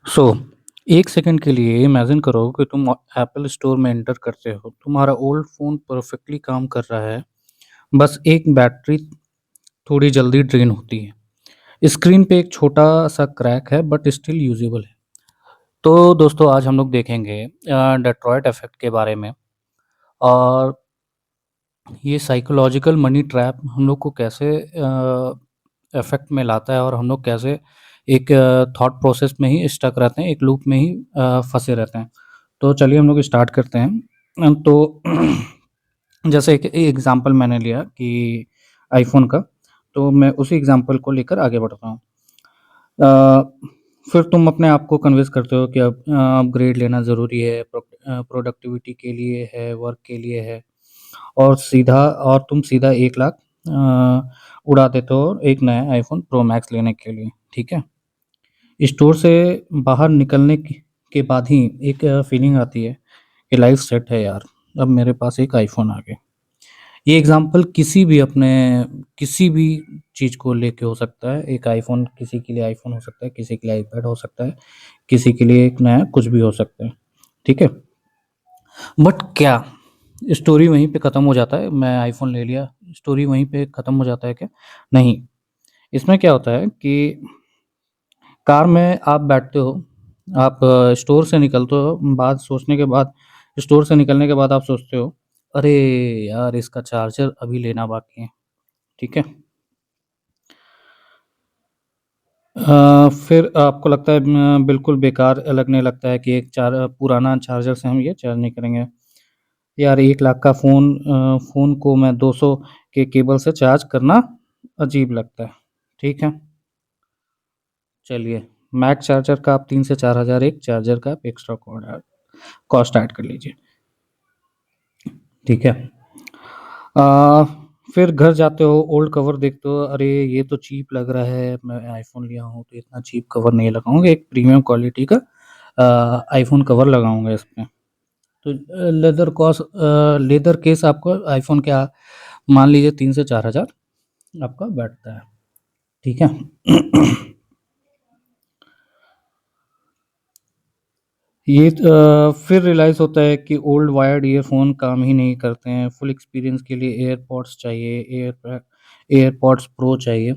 सो 1 second के लिए imagine करो कि तुम एप्पल स्टोर में एंटर करते हो। तुम्हारा ओल्ड फ़ोन परफेक्टली काम कर रहा है, बस एक बैटरी थोड़ी जल्दी ड्रेन होती है। स्क्रीन पे एक छोटा-सा क्रैक है बट स्टिल यूज़ेबल है। तो दोस्तों आज हम लोग देखेंगे डेट्रॉयट इफ़ेक्ट के बारे में और ये साइकोलॉजिकल मनी ट्रैप हम लोग को कैसे इफ़ेक्ट में लाता है और हम लोग कैसे एक थॉट प्रोसेस में ही स्टक रहते हैं, एक लूप में ही फँसे रहते हैं। तो चलिए हम लोग स्टार्ट करते हैं। तो जैसे एक एग्ज़ाम्पल मैंने लिया कि आईफ़ोन का, तो मैं उसी एग्ज़ाम्पल को लेकर आगे बढ़ता हूँ। फिर तुम अपने आप को कन्विंस करते हो कि अब अपग्रेड लेना ज़रूरी है, प्रोडक्टिविटी के लिए है, वर्क के लिए है। और तुम सीधा 1 लाख उड़ा देते हो एक नया आईफ़ोन प्रो मैक्स लेने के लिए, ठीक है? स्टोर से बाहर निकलने के बाद ही एक फीलिंग आती है कि लाइफ़ सेट है यार, अब मेरे पास एक आईफ़ोन आ गया। ये एग्ज़ाम्पल किसी भी चीज़ को लेके हो सकता है। एक आईफ़ोन किसी के लिए आईफ़ोन हो सकता है, किसी के लिए आईपैड हो सकता है, किसी के लिए एक नया कुछ भी हो सकता है, ठीक है? बट क्या स्टोरी वहीं पे ख़त्म हो जाता है? मैं आईफ़ोन ले लिया, स्टोरी वहीं पे ख़त्म हो जाता है क्या? नहीं, इसमें क्या होता है कि कार में आप बैठते हो, आप स्टोर से निकलते हो, स्टोर से निकलने के बाद आप सोचते हो, "अरे यार! इसका चार्जर अभी लेना बाकी है।" ठीक है? फिर आपको लगता है बिल्कुल बेकार लगने लगता है कि पुराना चार्जर से हम ये चार्ज नहीं करेंगे। यार 1 लाख का फ़ोन को मैं 200 के केबल से चार्ज करना अजीब लगता है, ठीक है? चलिए, मैक चार्जर का आप 3 से 4 हज़ार एक चार्जर का आप एक्स्ट्रा कॉस्ट ऐड कर लीजिए, ठीक है? अ, फिर घर जाते हो, ओल्ड कवर देखते हो, अरे! ये तो चीप लग रहा है, मैं आईफ़ोन लिया हूँ तो इतना चीप कवर नहीं लगाऊँगा, एक प्रीमियम क्वालिटी का आईफ़ोन कवर लगाऊँगा इसमें। तो लेदर केस आपको आईफ़ोन का मान लीजिए 3 से 4 हज़ार आपका बैठता है, ठीक है? फिर रियलाइज़ होता है कि ओल्ड वायर्ड ईयरफ़ोन काम ही नहीं करते हैं, फुल एक्सपीरियंस के लिए एयरपॉड्स चाहिए, एयरपॉड्स प्रो चाहिए।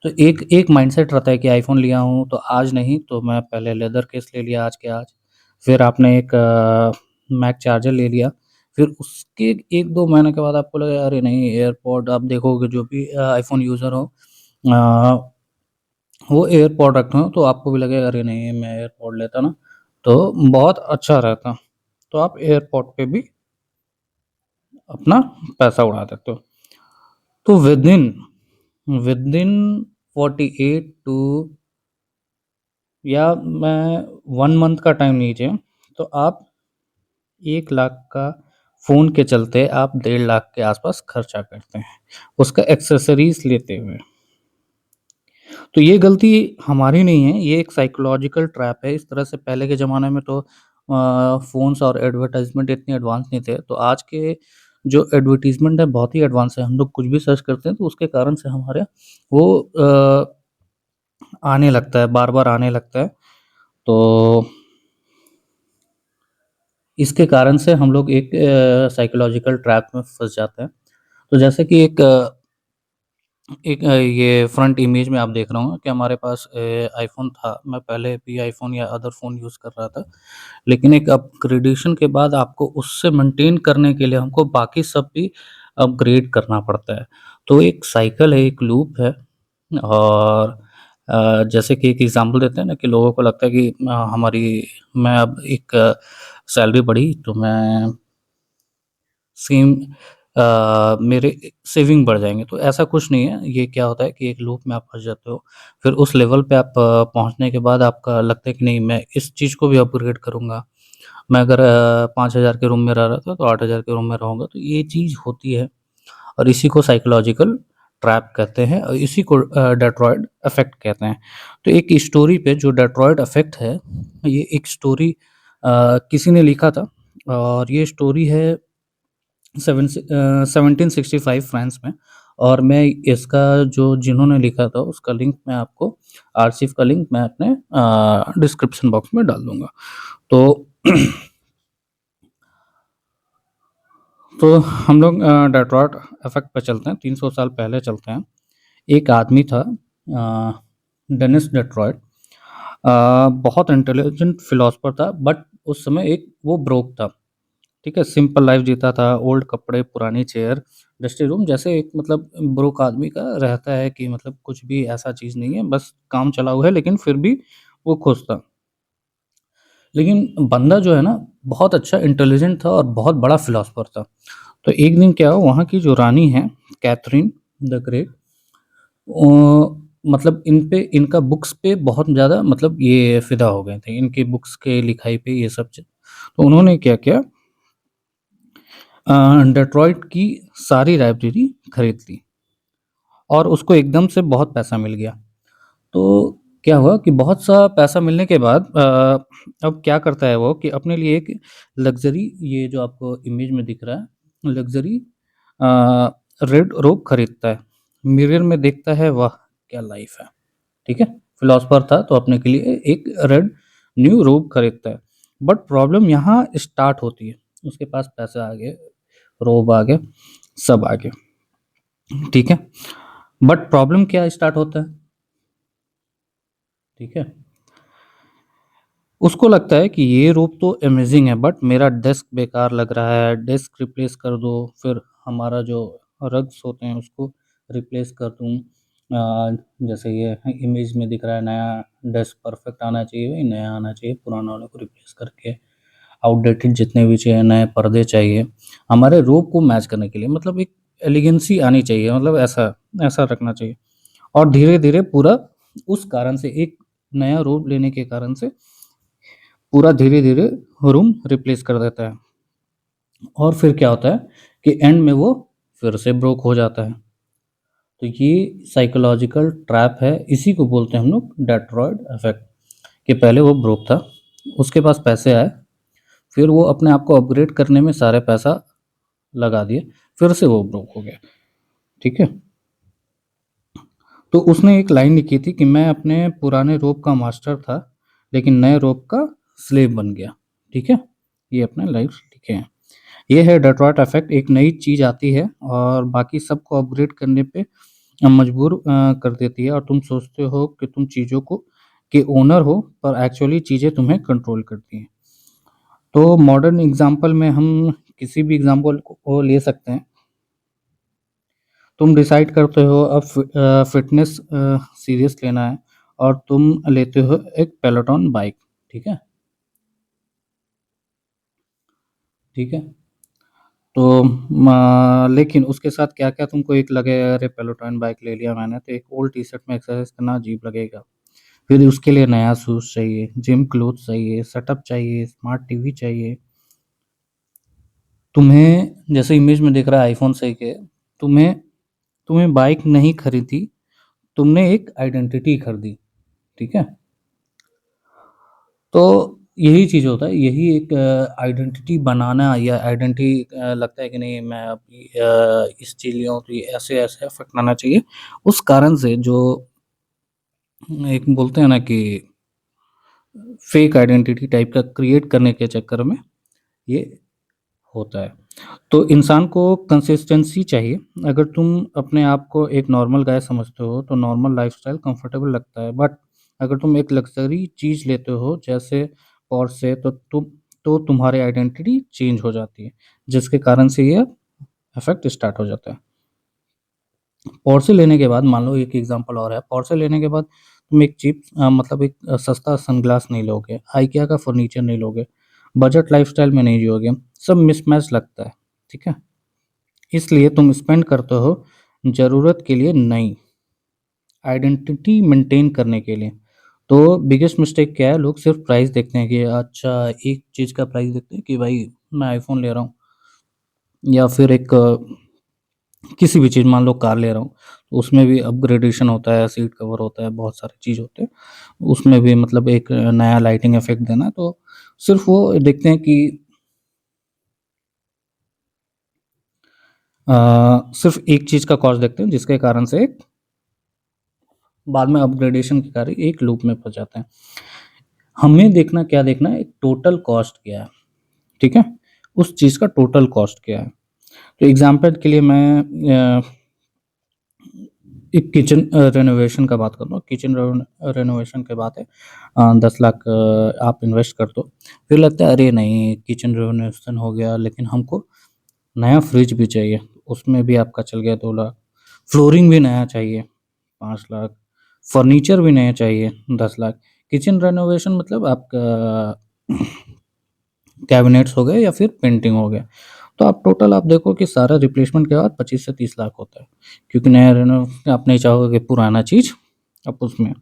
तो एक एक माइंडसेट रहता है कि आईफ़ोन लिया हूँ तो आज नहीं तो मैं पहले लेदर केस ले लिया आज के आज। फिर आपने एक मैक चार्जर ले लिया। फिर उसके 1-2 महीने के बाद आपको लगा अरे नहीं एयरपॉड आप देखोगे जो भी आईफ़ोन यूज़र हो अ, वो एयरपॉड रखे हो तो आपको भी लगेगा अरे नहीं मैं एयरपॉड लेता ना तो बहुत अच्छा रहता। तो आप एयरपॉड पे भी अपना पैसा उड़ा देते हो। तो विदिन 48 टू या मैं 1 मंथ का टाइम लीजिए, तो आप 1 लाख का फ़ोन के चलते आप 1.5 लाख के आस-पास खर्चा करते हैं, उसका एक्सेसरीज़ लेते हुए। तो ये गलती हमारी नहीं है, ये एक साइकोलॉजिकल ट्रैप है। इस तरह से पहले के ज़माने में तो फ़ोन्स और एडवर्टाइज़मेंट इतने एडवांस नहीं थे, तो आज के जो एडवर्टाइज़मेंट है बहुत ही एडवांस है। हम लोग कुछ भी सर्च करते हैं तो उसके कारण से हमारे वो आने लगता है, बार-बार आने लगता है। तो इसके कारण से हम लोग एक साइकोलॉजिकल ट्रैप में फँस जाते हैं। तो जैसे कि ये फ्रंट इमेज में आप देख रहे होंगे कि हमारे पास आईफ़ोन था। मैं पहले भी आईफ़ोन या अदर फ़ोन यूज़ कर रहा था। लेकिन एक अपग्रेडेशन के बाद आपको उससे मेंटेन करने के लिए हमको बाकी सब भी अपग्रेड करना पड़ता है। तो एक साइकिल है, एक लूप है और जैसे कि एक एग्ज़ाम्पल देते हैं ना कि लोगों को लगता है कि मैं अब एक सैलरी बढ़ी तो मैं सेम मेरे सेविंग बढ़ जाएँगे, तो ऐसा कुछ नहीं है। ये क्या होता है कि एक लूप में आप फँस जाते हो। फिर उस लेवल पे आप पहुँचने के बाद आपका लगता है कि नहीं मैं इस चीज़ को भी अपग्रेड करूँगा। मैं अगर 5,000 के रूम में रह रहा था तो 8,000 के रूम में रहूँगा, तो ये चीज़ होती है और इसी को साइकोलॉजिकल ट्रैप कहते हैं और इसी को डेट्रॉयट इफ़ेक्ट कहते हैं। तो एक स्टोरी पे जो डेट्रॉयट इफ़ेक्ट है, ये एक स्टोरी किसी ने लिखा था और ये स्टोरी है 1765 फ्रांस में और मैं इसका जो जिन्होंने लिखा था उसका लिंक मैं आपको आर्शीव का लिंक मैं अपने डिस्क्रिप्शन बॉक्स में डाल दूँगा। तो तो हम लोग डेट्रॉइट इफ़ेक्ट पे चलते हैं, 300 साल पहले चलते हैं। एक आदमी था डेनिस डेट्रॉइट, बहुत इंटेलिजेंट फिलोसोफर था, बट उस समय एक वो ब्रोक था, ठीक है? सिंपल लाइफ़ जीता था, ओल्ड कपड़े, पुरानी चेयर, डस्टी रूम, जैसे एक मतलब ब्रोक आदमी का रहता है कि मतलब कुछ भी ऐसा चीज़ नहीं है, बस काम चला हुआ है, लेकिन फिर भी वो खुश था। लेकिन बंदा जो है ना, बहुत अच्छा इंटेलिजेंट था और बहुत बड़ा फिलोसोफर था। तो एक दिन क्या हुआ, वहाँ की जो रानी है, कैथरीन द ग्रेट, मतलब इन पे इनका बुक्स पे बहुत ज़्यादा मतलब ये फ़िदा हो गए थे, इनकी बुक्स के लिखाई पे ये सब तो उन्होंने क्या किया, डेट्रॉइट की सारी लाइब्रेरी खरीद ली और उसको एकदम से बहुत पैसा मिल गया। तो क्या हुआ कि बहुत सा पैसा मिलने के बाद अब क्या करता है वो कि अपने लिए एक लग्ज़री, ये जो आपको इमेज में दिख रहा है, लग्ज़री अ, रेड रोब खरीदता है। मिरर में देखता है, वाह! क्या लाइफ़ है, ठीक है? फिलॉसफर था तो अपने के लिए एक रेड न्यू रोब खरीदता है। बट प्रॉब्लम यहाँ स्टार्ट होती है। उसके पास पैसा आ गया, रोब आ गया, सब आ गया, ठीक है? बट प्रॉब्लम क्या स्टार्ट होता है, ठीक है? उसको लगता है कि ये रूप तो अमेज़िंग है, बट मेरा डेस्क बेकार लग रहा है, डेस्क रिप्लेस कर दो, फिर हमारा जो रग्स होते हैं उसको रिप्लेस कर दूँ। जैसे ये इमेज में दिख रहा है, नया डेस्क परफेक्ट आना चाहिए, वही नया आना चाहिए, पुराना वाले को रिप्लेस करके आउटडेटेड जितने भी चाहिए, नए पर्दे चाहिए, हमारे रूप को मैच करने के लिए, मतलब एक एलिगेंसी आनी चाहिए, मतलब ऐसा ऐसा रखना चाहिए। और धीरे-धीरे पूरा उस कारण से, एक नया रूप लेने के कारण से पूरा धीरे-धीरे रूम रिप्लेस कर देता है और फिर क्या होता है कि एंड में वो फिर से ब्रोक हो जाता है। तो ये साइकोलॉजिकल ट्रैप है, इसी को बोलते हैं हम लोग डेट्रॉयट इफ़ेक्ट, कि पहले वो ब्रोक था, उसके पास पैसे आए, फिर वो अपने आप को अपग्रेड करने में सारा पैसा लगा दिए, फिर से वो ब्रोक हो गया, ठीक है? तो उसने एक लाइन लिखी थी कि मैं अपने पुराने रोब का मास्टर था, लेकिन नए रोब का स्लेव बन गया, ठीक है? ये अपने लाइफ़ लिखे हैं। ये है डेट्रॉइट इफ़ेक्ट, एक नई चीज़ आती है और बाकी सबको अपग्रेड करने पे मजबूर कर देती है और तुम सोचते हो कि तुम चीज़ों को के ओनर हो, पर एक्चुअली चीज़ें तुम्हें कंट्रोल करती हैं। तो मॉडर्न एग्ज़ाम्पल में हम किसी भी एग्ज़ाम्पल को ले सकते हैं। तुम डिसाइड करते हो अब फ़िटनेस सीरियस लेना है और तुम लेते हो एक पेलोटॉन बाइक, ठीक है? ठीक है? तो लेकिन उसके साथ क्या-क्या तुमको एक लगेगा, अरे पेलोटॉन बाइक ले लिया मैंने तो एक ओल्ड टी-शर्ट में एक्सरसाइज़ करना अजीब लगेगा। फिर उसके लिए नया शूज़ चाहिए, जिम क्लोथ्स चाहिए, सेटअप चाहिए, स्मार्ट टीवी चाहिए। तुम्हें जैसे इमेज में दिख रहा है आईफ़ोन सही के, तुम्हें तुम्हें बाइक नहीं खरीदी, तुमने एक आइडेंटिटी खरीदी, ठीक है? तो यही चीज़ होता है, यही एक आइडेंटिटी बनाना या आइडेंटिटी लगता है कि नहीं मैं अभी इस चीज़ लिया हूँ तो ये ऐसे-ऐसे इफ़ेक्ट आना चाहिए। उस कारण से जो एक बोलते हैं ना कि फेक आइडेंटिटी टाइप का क्रिएट करने के चक्कर में ये होता है। तो इंसान को कंसिस्टेंसी चाहिए। अगर तुम अपने आप को एक नॉर्मल गाय समझते हो, तो नॉर्मल लाइफ़स्टाइल कंफर्टेबल लगता है। बट अगर तुम एक लग्ज़री चीज़ लेते हो, जैसे पोर्शे, तो तुम्हारी आइडेंटिटी चेंज हो जाती है, जिसके कारण से ये इफ़ेक्ट स्टार्ट हो जाता है। पोर्शे लेने के बाद मान लो एक एग्ज़ाम्पल और है, पोर्शे लेने के बाद तुम एक मतलब एक सस्ता सनग्लास नहीं लोगे, IKEA का फर्नीचर नहीं लोगे, बजट लाइफ़स्टाइल में नहीं जियोगे, सब मिसमैच लगता है, ठीक है? इसलिए तुम स्पेंड करते हो ज़रूरत के लिए नहीं, आइडेंटिटी मेंटेन करने के लिए। तो बिगेस्ट मिस्टेक क्या है, लोग सिर्फ़ प्राइस देखते हैं कि अच्छा, एक चीज़ का प्राइस देखते हैं कि भाई मैं आईफ़ोन ले रहा हूँ या फिर एक किसी भी चीज़, मान लो कार ले रहा हूँ, तो उसमें भी अपग्रेडेशन होता है, सीट कवर होता है, बहुत सारी चीज़ होते हैं। उसमें भी मतलब एक नया लाइटिंग इफ़ेक्ट देना है, तो सिर्फ़ वो देखते हैं कि सिर्फ एक चीज़ का कॉस्ट देखते हैं, जिसके कारण से बाद में अपग्रेडेशन के कारण एक लूप में फंस जाते हैं। हमें क्या देखना है, एक टोटल कॉस्ट क्या है, ठीक है? उस चीज़ का टोटल कॉस्ट क्या है? तो एग्जांपल के लिए मैं एक किचन रेनोवेशन का बात कर लो। किचन रेनोवेशन की बात है, 10 लाख आप इन्वेस्ट कर दो। फिर लगता है अरे नहीं, किचन रेनोवेशन हो गया, लेकिन हमको नया फ्रिज भी चाहिए, उसमें भी आपका चल गया 2 लाख। फ्लोरिंग भी नया चाहिए, 5 लाख। फर्नीचर भी नया चाहिए, 10 लाख। किचन रेनोवेशन मतलब आपका कैबिनेट्स हो गए या फिर पेंटिंग हो गया। तो आप टोटल आप देखो कि सारा रिप्लेसमेंट के बाद 25 से 30 लाख होता है, क्योंकि नया रेनो आप नहीं चाहोगे कि पुराना चीज़ आप उसमें।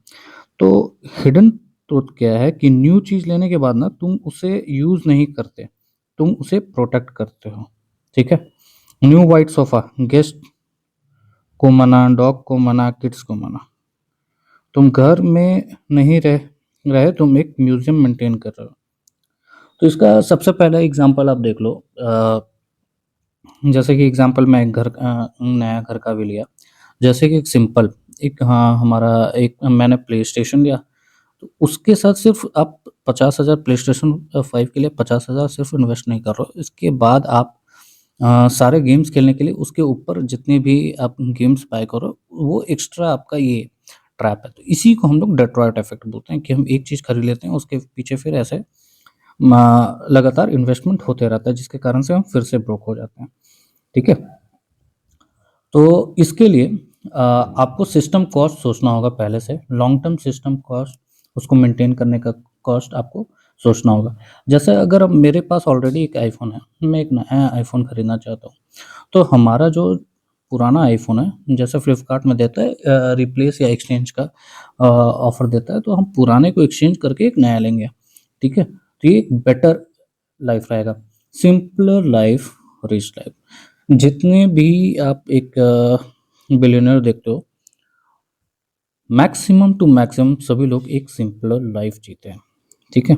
तो हिडन ट्रुथ क्या है कि न्यू चीज़ लेने के बाद ना तुम उसे यूज़ नहीं करते, तुम उसे प्रोटेक्ट करते हो, ठीक है? न्यू वाइट सोफ़ा, गेस्ट को मना, डॉग को मना, किड्स को मना। तुम घर में नहीं रहे, तुम एक म्यूज़ियम मेंटेन कर रहे हो। तो इसका सबसे पहला एग्ज़ाम्पल आप देख लो। जैसे कि एग्ज़ाम्पल मैं एक नया घर का भी लिया। जैसे कि एक सिंपल एक हाँ, हमारा एक मैंने प्लेस्टेशन लिया, तो उसके साथ सिर्फ़ आप 50,000 प्लेस्टेशन 5 के लिए 50,000 सिर्फ़ इन्वेस्ट नहीं कर रहे हो। इसके बाद आप सारे गेम्स खेलने के लिए उसके ऊपर जितने भी आप गेम्स बाय करो, वो एक्स्ट्रा आपका ये ट्रैप है। तो इसी को हम लोग डेट्रॉयट इफ़ेक्ट बोलते हैं कि हम एक चीज़ खरीद लेते हैं, उसके पीछे फिर ऐसे लगातार इन्वेस्टमेंट होते रहता है, जिसके कारण से हम फिर से ब्रोक हो जाते हैं, ठीक है? तो इसके लिए आपको सिस्टम कॉस्ट सोचना होगा पहले से, लॉन्ग टर्म सिस्टम कॉस्ट, उसको मेंटेन करने का कॉस्ट आपको सोचना होगा। जैसे अगर अब मेरे पास ऑलरेडी एक आईफ़ोन है, मैं एक नया आईफ़ोन खरीदना चाहता हूँ, तो हमारा जो पुराना आईफ़ोन है, जैसे फ्लिपकार्ट में देता है रिप्लेस या एक्सचेंज का ऑफ़र देता है, तो हम पुराने को एक्सचेंज करके एक नया लेंगे, ठीक है? तो ये एक बेटर लाइफ़ रहेगा, सिंपलर लाइफ़, रिच लाइफ़। जितने भी आप एक बिलियनियर देखते हो, मैक्सिमम टू मैक्सिमम सभी लोग एक सिंपलर लाइफ जीते हैं, ठीक है?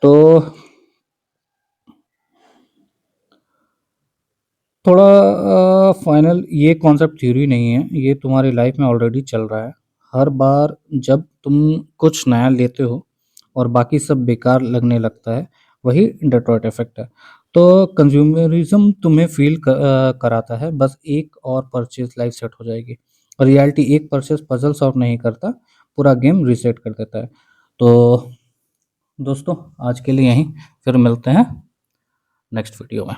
तो थोड़ा फाइनल ये कॉन्सेप्ट थ्योरी नहीं है, ये तुम्हारी लाइफ में ऑलरेडी चल रहा है। हर बार जब तुम कुछ नया लेते हो और बाकी सब बेकार लगने लगता है, वही डेट्रॉयट इफेक्ट है। तो कंज्यूमरिज्म तुम्हें कराता है बस एक और परचेज लाइफ सेट हो जाएगी। रियलिटी एक परचेज पजल सॉल्व नहीं करता, पूरा गेम रीसेट कर देता है। तो दोस्तों, आज के लिए यहीं, फिर मिलते हैं नेक्स्ट वीडियो में।